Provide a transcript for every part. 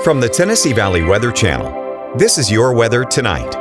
From the Tennessee Valley Weather Channel, this is your weather tonight.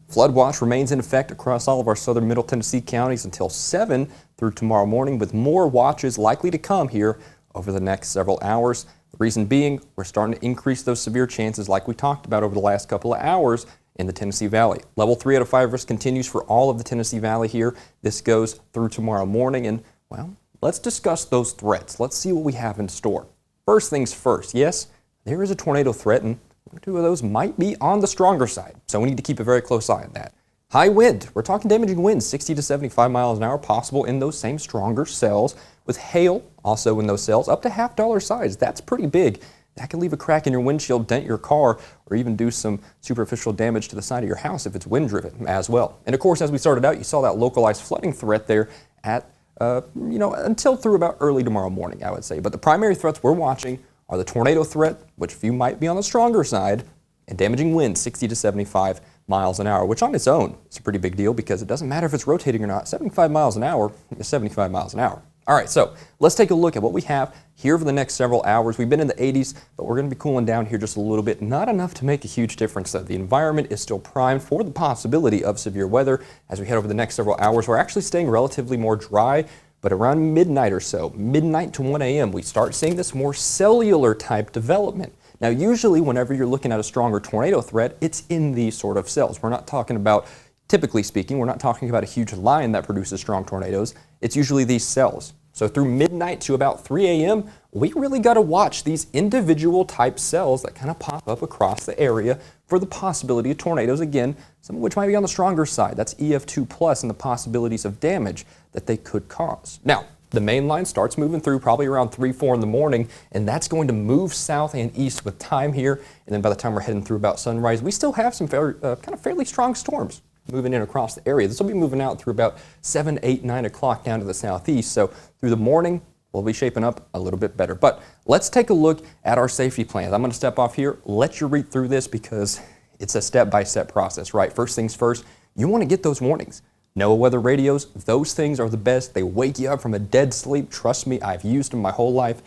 Flood watch remains in effect across all of our southern Middle Tennessee counties until 7 through tomorrow morning, with more watches likely to come here over the next several hours. The reason being, we're starting to increase those severe chances like we talked about over the last couple of hours in the Tennessee Valley. Level 3 out of 5 risk continues for all of the Tennessee Valley here. This goes through tomorrow morning, and well, let's discuss those threats. Let's see what we have in store. First things first, yes, there is a tornado threat, and one or two of those might be on the stronger side, so we need to keep a very close eye on that. High wind, we're talking damaging winds, 60 to 75 miles an hour possible in those same stronger cells, with hail also in those cells up to $half size. That's pretty big. That can leave a crack in your windshield, dent your car, or even do some superficial damage to the side of your house if it's wind driven as well. And of course, as we started out, you saw that localized flooding threat there at until through about early tomorrow morning, I would say. But the primary threats we're watching are the tornado threat, which few might be on the stronger side, and damaging winds 60 to 75 miles an hour, which on its own is a pretty big deal because it doesn't matter if it's rotating or not. 75 miles an hour is 75 miles an hour. All right, so let's take a look at what we have here for the next several hours. We've been in the 80s, but we're going to be cooling down here just a little bit. Not enough to make a huge difference, though. The environment is still primed for the possibility of severe weather as we head over the next several hours. We're actually staying relatively more dry, but around midnight or so, midnight to 1 a.m., we start seeing this more cellular type development. Now, usually whenever you're looking at a stronger tornado threat, it's in these sort of cells. We're not talking about, typically speaking, we're not talking about a huge line that produces strong tornadoes. It's usually these cells. So through midnight to about 3 a.m., we really got to watch these individual type cells that kind of pop up across the area for the possibility of tornadoes. Again, some of which might be on the stronger side. That's EF2 plus and the possibilities of damage that they could cause. Now, the main line starts moving through probably around 3, 4 in the morning, and that's going to move south and east with time here. And then by the time we're heading through about sunrise, we still have some fairly strong storms moving in across the area. This will be moving out through about 7, 8, 9 o'clock down to the southeast. So through the morning, we'll be shaping up a little bit better. But let's take a look at our safety plans. I'm going to step off here, let you read through this because it's a step-by-step process, right? First things first, you want to get those warnings. NOAA weather radios, those things are the best. They wake you up from a dead sleep. Trust me, I've used them my whole life.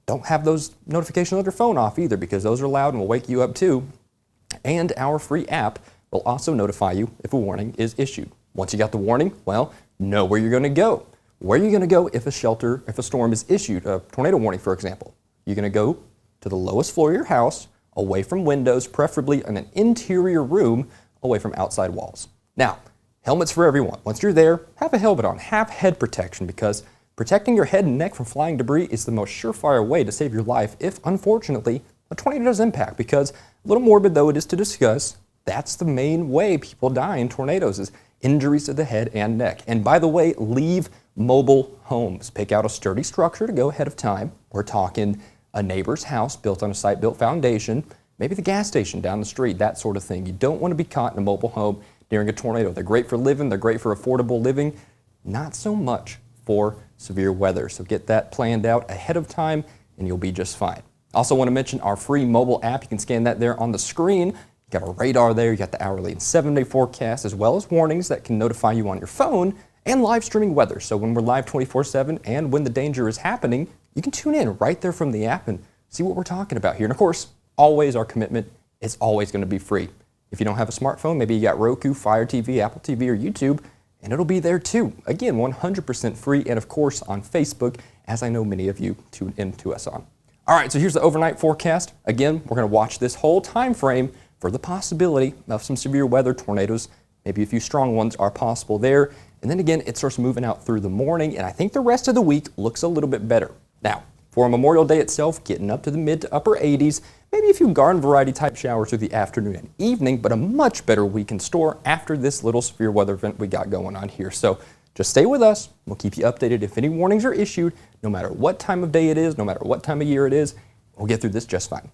Don't have those notifications on your phone off either because those are loud and will wake you up too. And our free app will also notify you if a warning is issued. Once you got the warning, well, know where you're going to go. Where are you going to go if a storm is issued, a tornado warning, for example? You're going to go to the lowest floor of your house, away from windows, preferably in an interior room, away from outside walls. Now, helmets for everyone. Once you're there, have a helmet on, have head protection, because protecting your head and neck from flying debris is the most surefire way to save your life if, unfortunately, a tornado does impact. Because, a little morbid though it is to discuss, that's the main way people die in tornadoes is injuries to the head and neck. And by the way, leave mobile homes. Pick out a sturdy structure to go ahead of time. We're talking a neighbor's house built on a site-built foundation, maybe the gas station down the street, that sort of thing. You don't want to be caught in a mobile home during a tornado. They're great for living, they're great for affordable living, not so much for severe weather. So get that planned out ahead of time and you'll be just fine. Also want to mention our free mobile app. You can scan that there on the screen. You got a radar there, you got the hourly and 7-day forecast, as well as warnings that can notify you on your phone and live streaming weather. So when we're live 24/7 and when the danger is happening, you can tune in right there from the app and see what we're talking about here. And of course, always our commitment is always going to be free. If you don't have a smartphone, maybe you got Roku, Fire TV, Apple TV, or YouTube, and it'll be there too. Again, 100% free, and of course on Facebook, as I know many of you tune in to us on. All right, so here's the overnight forecast. Again, we're going to watch this whole time frame for the possibility of some severe weather, tornadoes, maybe a few strong ones are possible there. And then again, it starts moving out through the morning, and I think the rest of the week looks a little bit better. Now, for Memorial Day itself, getting up to the mid to upper 80s, maybe a few garden variety type showers through the afternoon and evening, but a much better week in store after this little severe weather event we got going on here. So just stay with us. We'll keep you updated if any warnings are issued, no matter what time of day it is, no matter what time of year it is. We'll get through this just fine.